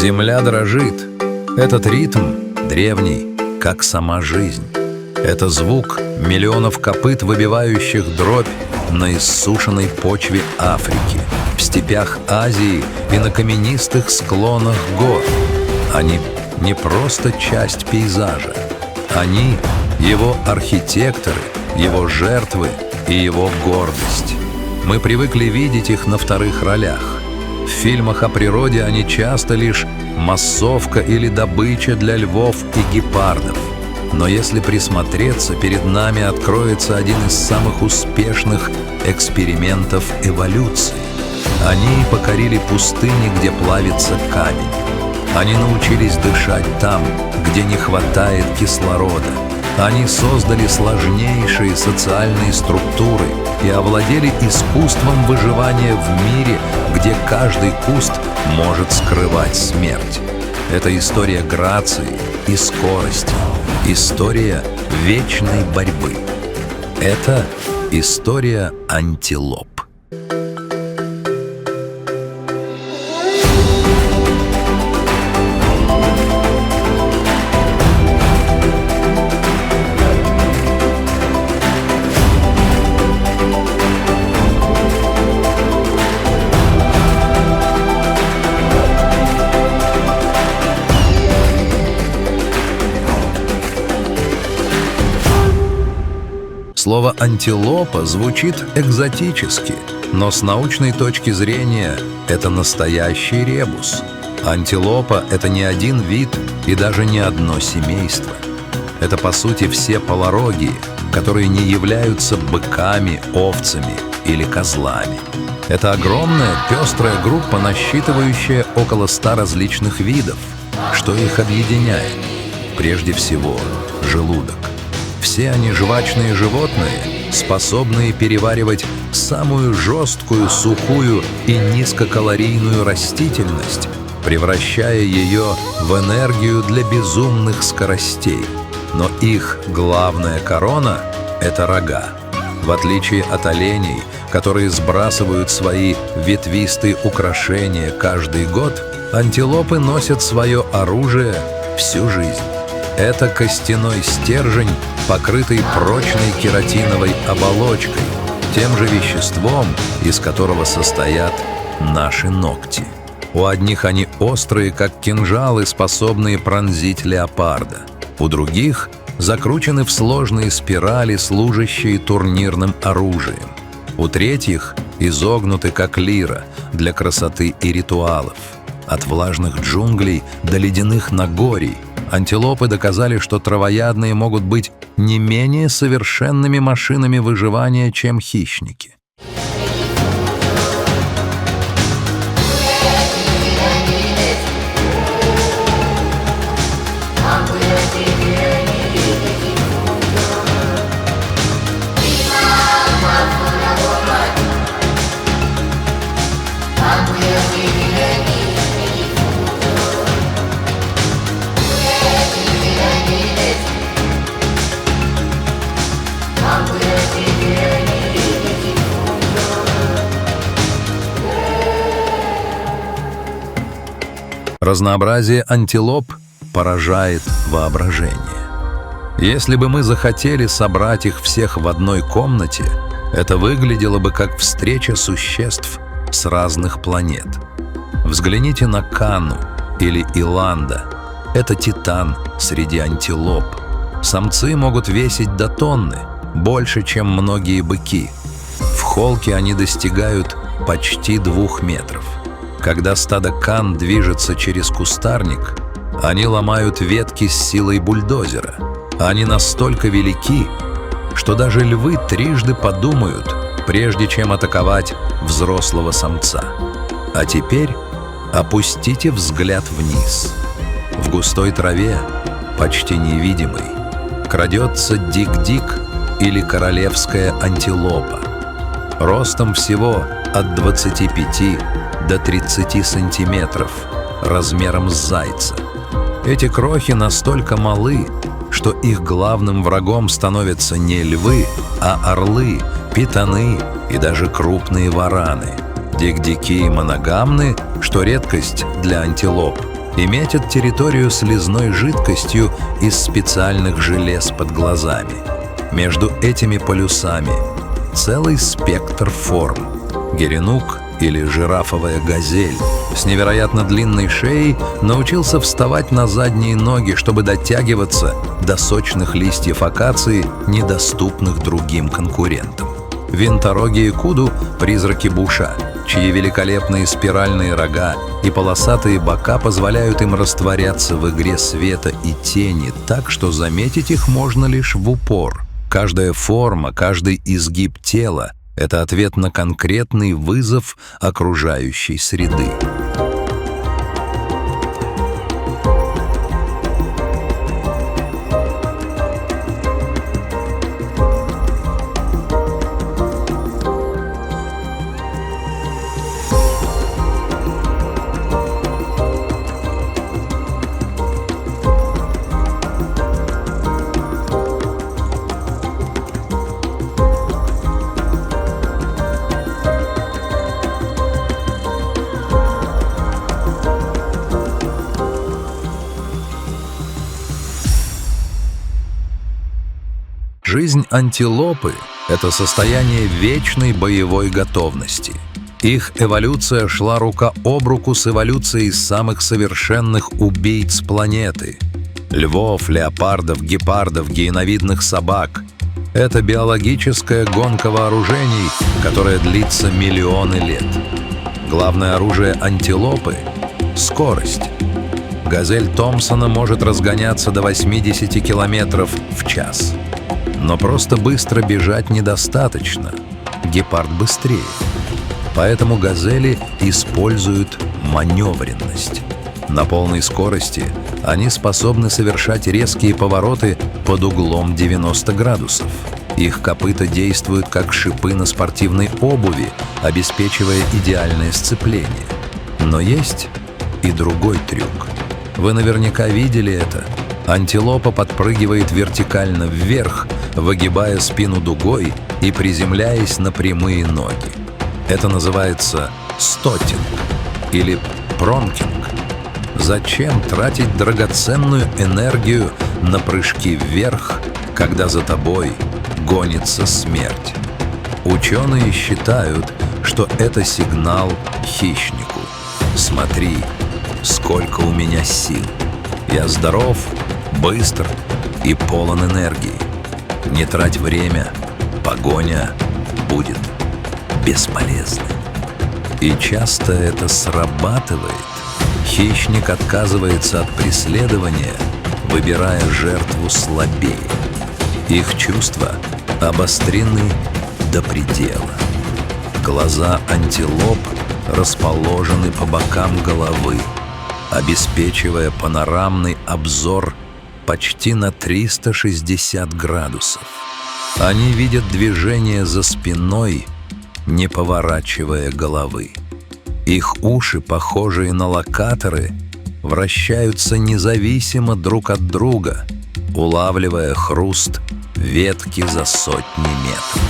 Земля дрожит. Этот ритм древний, как сама жизнь. Это звук миллионов копыт, выбивающих дробь на иссушенной почве Африки, в степях Азии и на каменистых склонах гор. Они не просто часть пейзажа. Они — его архитекторы, его жертвы и его гордость. Мы привыкли видеть их на вторых ролях. В фильмах о природе они часто лишь массовка или добыча для львов и гепардов. Но если присмотреться, перед нами откроется один из самых успешных экспериментов эволюции. Они покорили пустыни, где плавится камень. Они научились дышать там, где не хватает кислорода. Они создали сложнейшие социальные структуры и овладели искусством выживания в мире, где каждый куст может скрывать смерть. Это история грации и скорости, история вечной борьбы. Это история антилоп. Слово «антилопа» звучит экзотически, но с научной точки зрения это настоящий ребус. Антилопа — это не один вид и даже не одно семейство. Это, по сути, все полорогие, которые не являются быками, овцами или козлами. Это огромная пестрая группа, насчитывающая около 100 различных видов. Что их объединяет? Прежде всего, желудок. Все они жвачные животные, способные переваривать самую жесткую, сухую и низкокалорийную растительность, превращая ее в энергию для безумных скоростей. Но их главная корона — это рога. В отличие от оленей, которые сбрасывают свои ветвистые украшения каждый год, антилопы носят свое оружие всю жизнь. Это костяной стержень, покрытый прочной кератиновой оболочкой, тем же веществом, из которого состоят наши ногти. У одних они острые, как кинжалы, способные пронзить леопарда. У других закручены в сложные спирали, служащие турнирным оружием. У третьих изогнуты, как лира, для красоты и ритуалов. От влажных джунглей до ледяных нагорий антилопы доказали, что травоядные могут быть не менее совершенными машинами выживания, чем хищники. Разнообразие антилоп поражает воображение. Если бы мы захотели собрать их всех в одной комнате, это выглядело бы как встреча существ с разных планет. Взгляните на Канну или Иланда. Это титан среди антилоп. Самцы могут весить до тонны, больше, чем многие быки. В холке они достигают почти 2 метров. Когда стадо кан движется через кустарник, они ломают ветки с силой бульдозера. Они настолько велики, что даже львы трижды подумают, прежде чем атаковать взрослого самца. А теперь опустите взгляд вниз. В густой траве, почти невидимой, крадется дик-дик или королевская антилопа. Ростом всего от 25 до 30 сантиметров, размером с зайца. Эти крохи настолько малы, что их главным врагом становятся не львы, а орлы, питоны и даже крупные вараны. Дик-дики моногамны, что редкость для антилоп, и метят территорию слизной жидкостью из специальных желез под глазами. Между этими полюсами целый спектр форм. Геренук или жирафовая газель с невероятно длинной шеей научился вставать на задние ноги, чтобы дотягиваться до сочных листьев акации, недоступных другим конкурентам. Винторогие куду — призраки буша, чьи великолепные спиральные рога и полосатые бока позволяют им растворяться в игре света и тени так, что заметить их можно лишь в упор. Каждая форма, каждый изгиб тела — это ответ на конкретный вызов окружающей среды. Жизнь антилопы — это состояние вечной боевой готовности. Их эволюция шла рука об руку с эволюцией самых совершенных убийц планеты — львов, леопардов, гепардов, гиеновидных собак. Это биологическая гонка вооружений, которая длится миллионы лет. Главное оружие антилопы — скорость. Газель Томпсона может разгоняться до 80 км в час. Но просто быстро бежать недостаточно. Гепард быстрее. Поэтому газели используют маневренность. На полной скорости они способны совершать резкие повороты под углом 90 градусов. Их копыта действуют как шипы на спортивной обуви, обеспечивая идеальное сцепление. Но есть и другой трюк. Вы наверняка видели это. Антилопа подпрыгивает вертикально вверх, выгибая спину дугой и приземляясь на прямые ноги. Это называется стотинг или пронкинг. Зачем тратить драгоценную энергию на прыжки вверх, когда за тобой гонится смерть? Ученые считают, что это сигнал хищнику. Смотри, сколько у меня сил. Я здоров, быстр и полон энергии. Не трать время, погоня будет бесполезной. И часто это срабатывает. Хищник отказывается от преследования, выбирая жертву слабее. Их чувства обострены до предела. Глаза антилоп расположены по бокам головы, обеспечивая панорамный обзор почти на 360 градусов. Они видят движение за спиной, не поворачивая головы. Их уши, похожие на локаторы, вращаются независимо друг от друга, улавливая хруст ветки за сотни метров.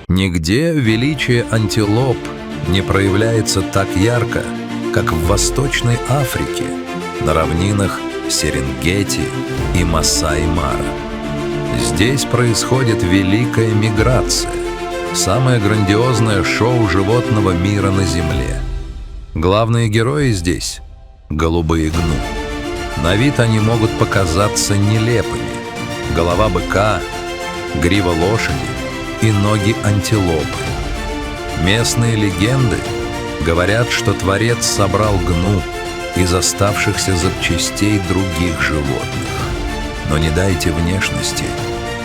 Нигде величие антилоп не проявляется так ярко, как в Восточной Африке, на равнинах Серенгети и Масаи-Мара. Здесь происходит великая миграция. самое грандиозное шоу животного мира на Земле. Главные герои здесь — голубые гну. На вид они могут показаться нелепыми. Голова быка, грива лошади и ноги антилопы. Местные легенды говорят, что Творец собрал гну из оставшихся запчастей других животных. Но не дайте внешности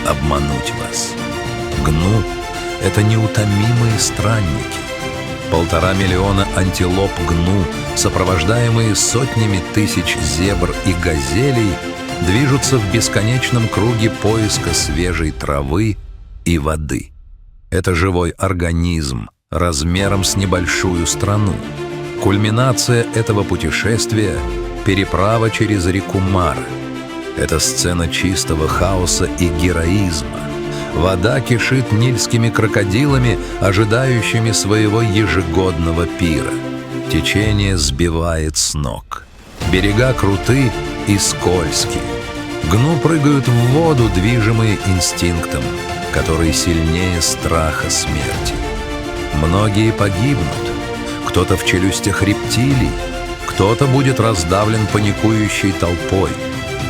обмануть вас. Гну — это неутомимые странники. 1,5 миллиона антилоп гну, сопровождаемые сотнями тысяч зебр и газелей, движутся в бесконечном круге поиска свежей травы и воды. Это живой организм размером с небольшую страну. Кульминация этого путешествия — переправа через реку Мара. Это сцена чистого хаоса и героизма. Вода кишит нильскими крокодилами, ожидающими своего ежегодного пира. Течение сбивает с ног. Берега круты и скользкие. Гну прыгают в воду, движимые инстинктом, который сильнее страха смерти. Многие погибнут. Кто-то в челюстях рептилий, кто-то будет раздавлен паникующей толпой,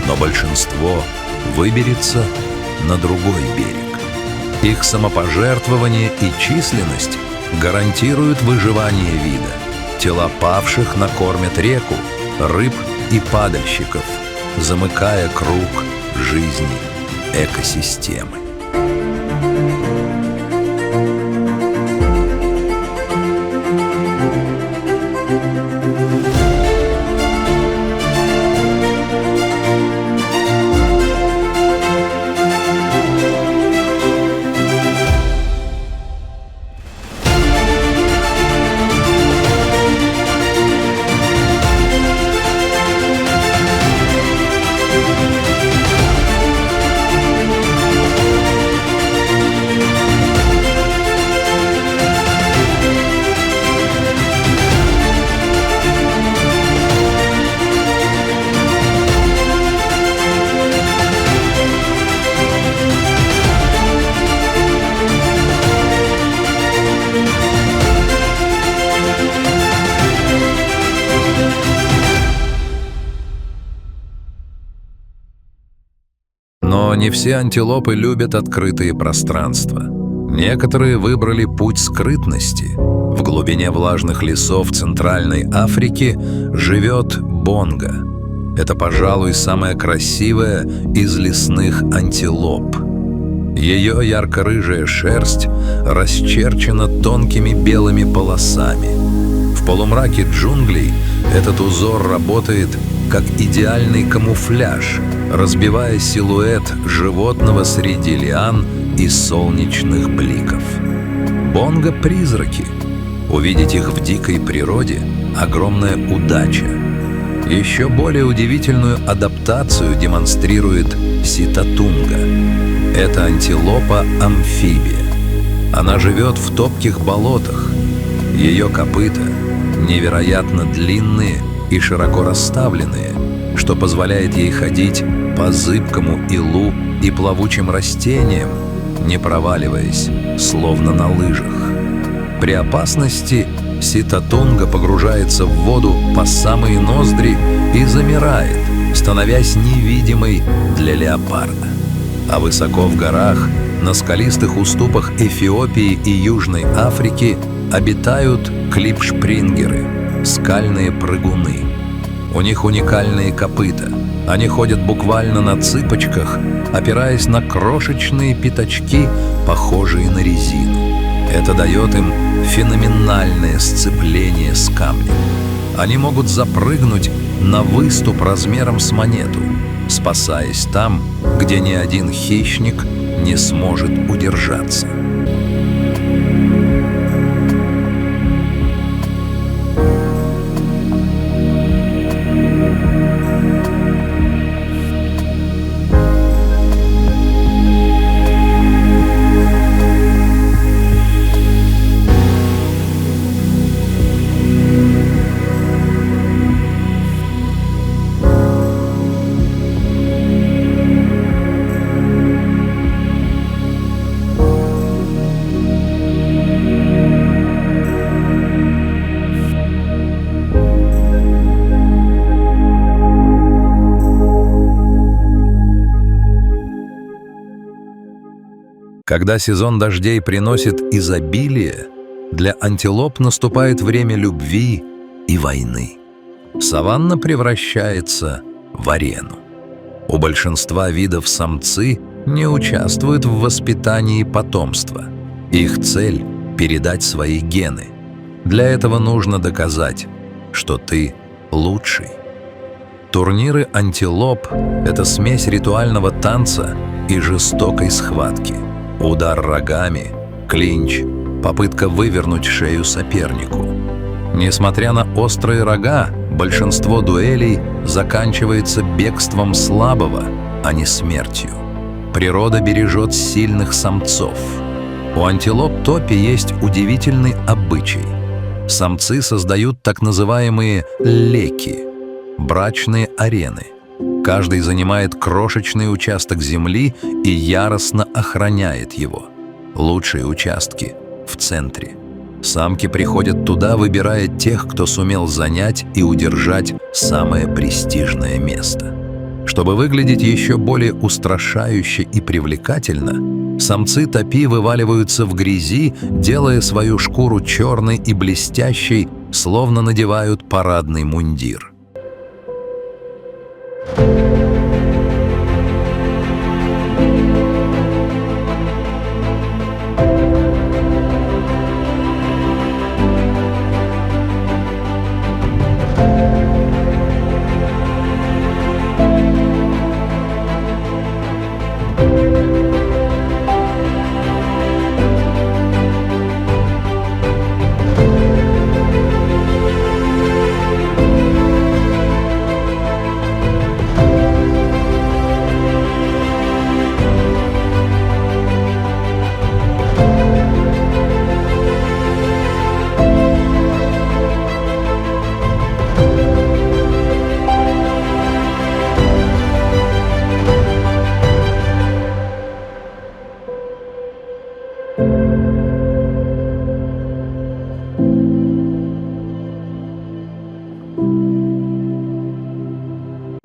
но большинство выберется на другой берег. Их самопожертвование и численность гарантируют выживание вида. Тела павших накормят реку, рыб и падальщиков, замыкая круг жизни экосистемы. Но не все антилопы любят открытые пространства. Некоторые выбрали путь скрытности. В глубине влажных лесов Центральной Африки живет бонго. Это, пожалуй, самая красивая из лесных антилоп. Ее ярко-рыжая шерсть расчерчена тонкими белыми полосами. В полумраке джунглей этот узор работает как идеальный камуфляж, разбивая силуэт животного среди лиан и солнечных бликов. Бонго — призраки. Увидеть их в дикой природе — огромная удача. Еще более удивительную адаптацию демонстрирует ситатунга. Это антилопа-амфибия. Она живет в топких болотах. Ее копыта невероятно длинные и широко расставленные, что позволяет ей ходить по зыбкому илу и плавучим растениям, не проваливаясь, словно на лыжах. При опасности ситатунга погружается в воду по самые ноздри и замирает, становясь невидимой для леопарда. А высоко в горах, на скалистых уступах Эфиопии и Южной Африки обитают клипшпрингеры — скальные прыгуны. У них уникальные копыта. Они ходят буквально на цыпочках, опираясь на крошечные пятачки, похожие на резину. Это дает им феноменальное сцепление с камнем. Они могут запрыгнуть на выступ размером с монету, спасаясь там, где ни один хищник не сможет удержаться. Когда сезон дождей приносит изобилие, для антилоп наступает время любви и войны. Саванна превращается в арену. У большинства видов самцы не участвуют в воспитании потомства. Их цель – передать свои гены. Для этого нужно доказать, что ты лучший. Турниры антилоп – это смесь ритуального танца и жестокой схватки. Удар рогами, клинч, попытка вывернуть шею сопернику. Несмотря на острые рога, большинство дуэлей заканчивается бегством слабого, а не смертью. Природа бережет сильных самцов. У антилоп топи есть удивительный обычай. Самцы создают так называемые леки – брачные арены. Каждый занимает крошечный участок земли и яростно охраняет его. Лучшие участки в центре. Самки приходят туда, выбирая тех, кто сумел занять и удержать самое престижное место. Чтобы выглядеть еще более устрашающе и привлекательно, самцы топи вываливаются в грязи, делая свою шкуру черной и блестящей, словно надевают парадный мундир.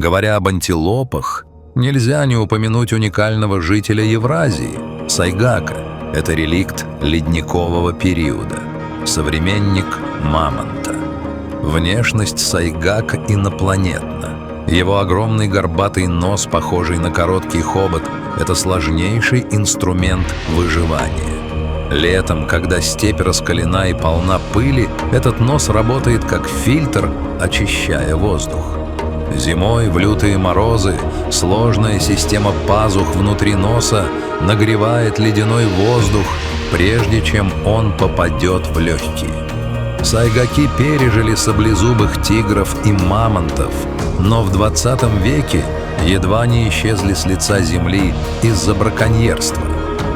Говоря об антилопах, нельзя не упомянуть уникального жителя Евразии – сайгака. Это реликт ледникового периода, современник мамонта. Внешность сайгака инопланетна. Его огромный горбатый нос, похожий на короткий хобот – это сложнейший инструмент выживания. Летом, когда степь раскалена и полна пыли, этот нос работает как фильтр, очищая воздух. Зимой, в лютые морозы, сложная система пазух внутри носа нагревает ледяной воздух, прежде чем он попадет в легкие. Сайгаки пережили саблезубых тигров и мамонтов, но в 20 веке едва не исчезли с лица земли из-за браконьерства.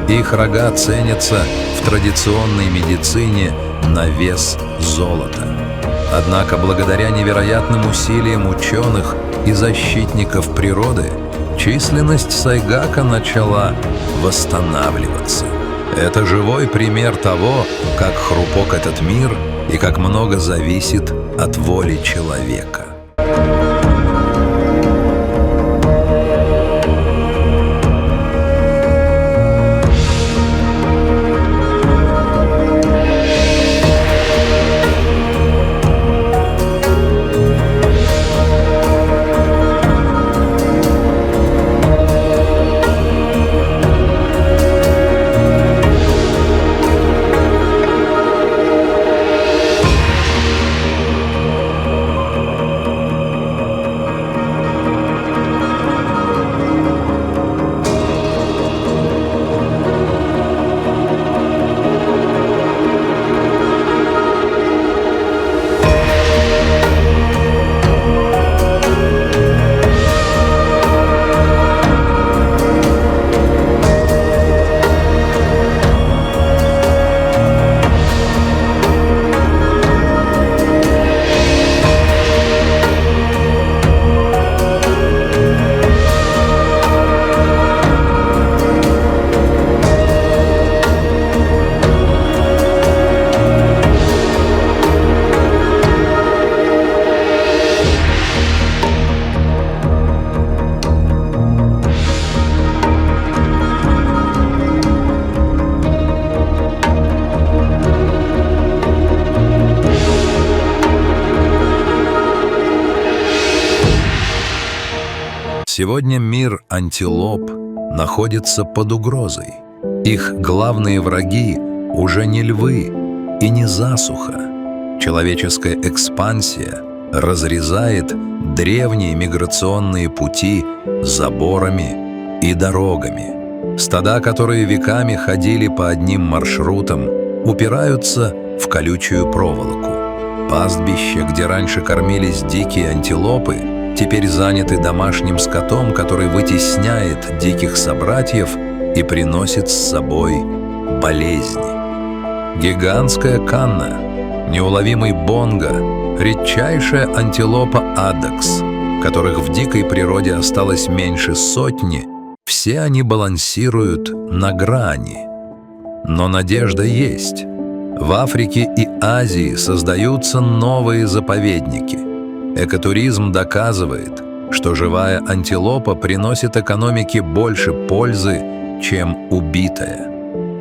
Их рога ценятся в традиционной медицине на вес золота. Однако, благодаря невероятным усилиям ученых и защитников природы, численность сайгака начала восстанавливаться. Это живой пример того, как хрупок этот мир и как много зависит от воли человека. Сегодня мир антилоп находится под угрозой. Их главные враги уже не львы и не засуха. Человеческая экспансия разрезает древние миграционные пути заборами и дорогами. Стада, которые веками ходили по одним маршрутам, упираются в колючую проволоку. Пастбища, где раньше кормились дикие антилопы, теперь заняты домашним скотом, который вытесняет диких собратьев и приносит с собой болезни. Гигантская канна, неуловимый бонго, редчайшая антилопа адакс, которых в дикой природе осталось меньше сотни, все они балансируют на грани. Но надежда есть. В Африке и Азии создаются новые заповедники. Экотуризм доказывает, что живая антилопа приносит экономике больше пользы, чем убитая.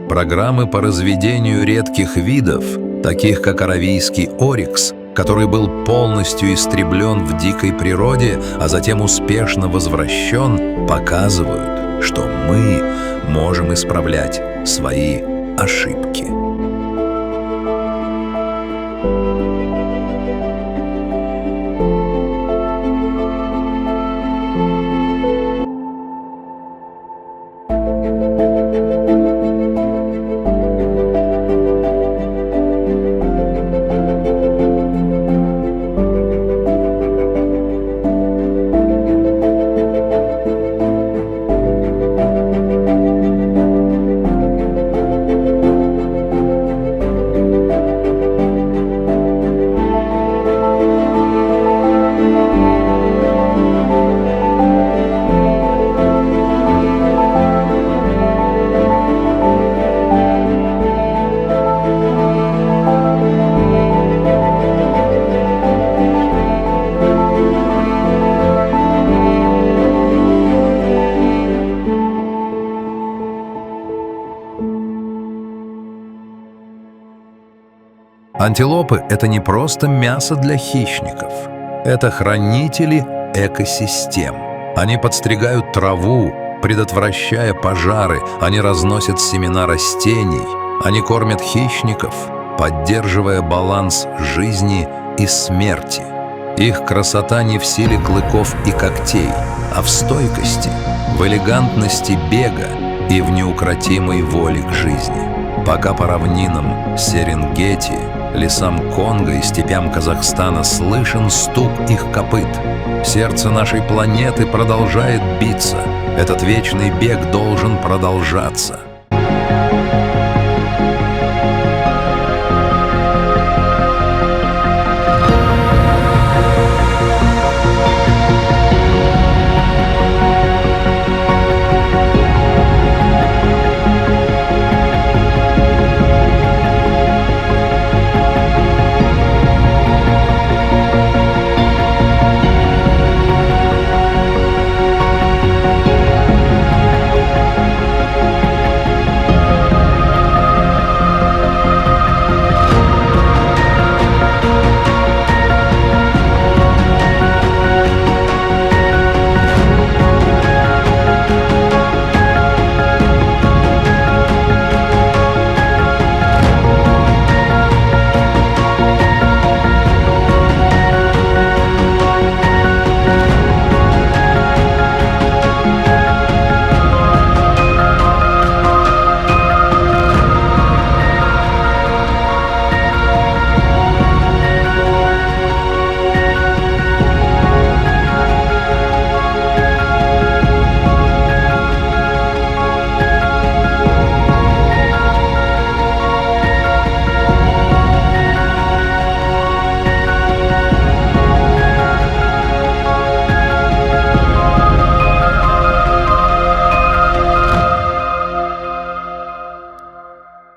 Программы по разведению редких видов, таких как аравийский орикс, который был полностью истреблен в дикой природе, а затем успешно возвращен, показывают, что мы можем исправлять свои ошибки. Антилопы – это не просто мясо для хищников. Это хранители экосистем. Они подстригают траву, предотвращая пожары, они разносят семена растений, они кормят хищников, поддерживая баланс жизни и смерти. Их красота не в силе клыков и когтей, а в стойкости, в элегантности бега и в неукротимой воле к жизни. Пока по равнинам Серенгети, лесам Конго и степям Казахстана слышен стук их копыт. Сердце нашей планеты продолжает биться. Этот вечный бег должен продолжаться.